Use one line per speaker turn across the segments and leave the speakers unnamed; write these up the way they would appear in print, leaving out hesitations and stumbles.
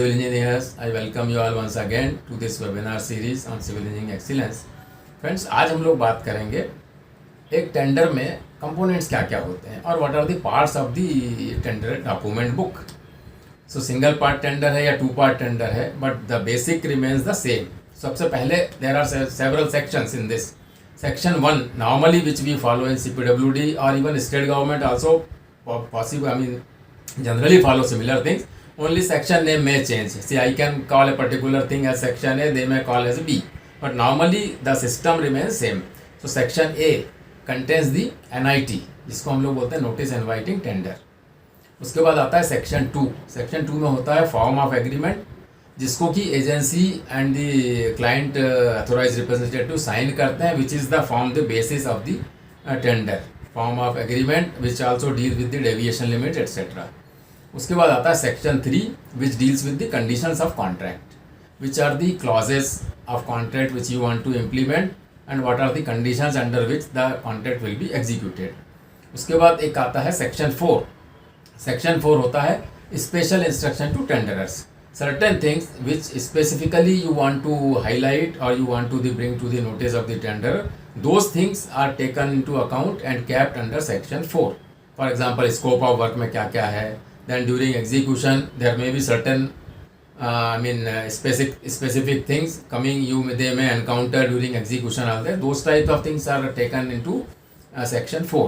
civil engineers, I welcome you all once again to this webinar series on civil engineering excellence. Friends, आज हम लोग बात करेंगे एक टेंडर में कंपोनेंट्स क्या क्या होते हैं और what are the parts of the tender document book. So single part tender है या टू पार्ट टेंडर है, but the basic remains the same. सबसे पहले there are several sections in this. Section 1 normally which we follow in CPWD और even state government also possible, I mean generally follow similar things. Only section name may change. See, I can call a particular thing as section A, they may call as B, but normally the system remains same. So section A contains the NIT, जिसको हम लोग बोलते हैं notice inviting tender. उसके बाद आता है section 2. Section 2 में होता है फॉर्म ऑफ एग्रीमेंट, जिसको कि agency and the client authorize representative sign करते हैं, which is the form the basis of the tender. Form of agreement which also deal with the deviation limit etcetera. उसके बाद आता है section 3 which deals with the conditions of contract, which are the clauses of contract which you want to implement and what are the conditions under which the contract will be executed. उसके बाद एक आता है section 4. Section 4 होता है special instruction to tenderers. Certain things which specifically you want to highlight और you want to bring to the notice of the tender, those things are taken into account and kept under section 4. For example, scope of work में क्या क्या है. Then during execution there may be certain specific things coming they may encounter during execution are there. Those type of things are taken into section 4.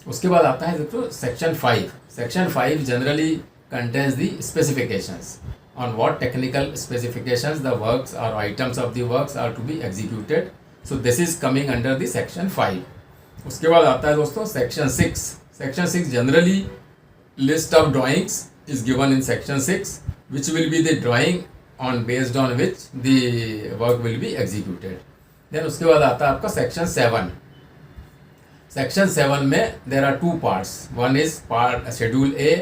उसके बाद आता है देखो section 5. Section 5 generally contains the specifications on what technical specifications the works or items of the works are to be executed. So this is coming under the section 5. उसके बाद आता है दोस्तों section 6. Section 6 generally list of drawings is given in section 6, which will be the drawing based on which the work will be executed. Then उसके बाद आता है आपका section 7. Section 7 में there are two parts. One is part schedule A,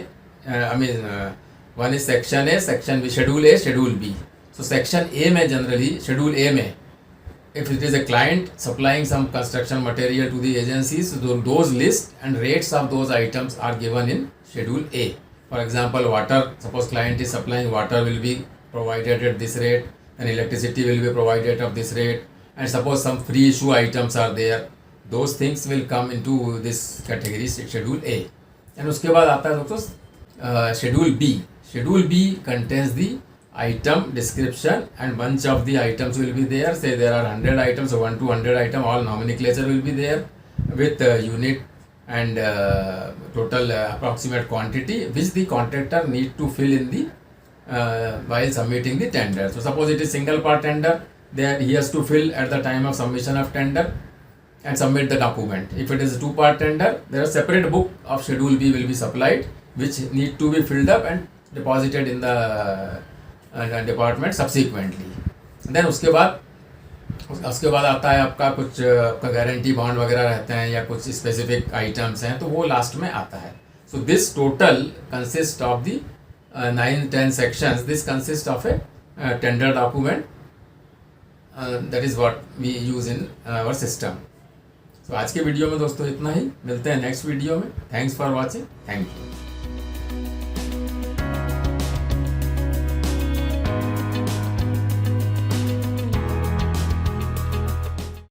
one is section A, section B, schedule A, schedule B. So section A में generally schedule A में if it is a client supplying some construction material to the agencies, so those lists and rates of those items are given in schedule A. For example, water, suppose client is supplying water, will be provided at this rate, and electricity will be provided at this rate, and suppose some free issue items are there, those things will come into this category schedule A. And उसके बाद आता है दोस्तों schedule B. Schedule B contains the item description and bunch of the items will be there. Say there are 100 items, 1 to 100 item, all nomenclature will be there with unit and total approximate quantity which the contractor need to fill in the while submitting the tender. So suppose it is single part tender, there he has to fill at the time of submission of tender and submit the document. If it is a two part tender, there is a separate book of schedule B will be supplied which need to be filled up and deposited in the department subsequently. Then उसके बाद आता है आपका कुछ आपका guarantee bond वगैरह रहते हैं या कुछ स्पेसिफिक आइटम्स हैं, तो वो लास्ट में आता है. So this total consist of the 9-10 sections. This consist of a tender document. That is what we use in our system. So आज के वीडियो में दोस्तों इतना ही. मिलते हैं नेक्स्ट वीडियो में. Thanks for watching. Thank you.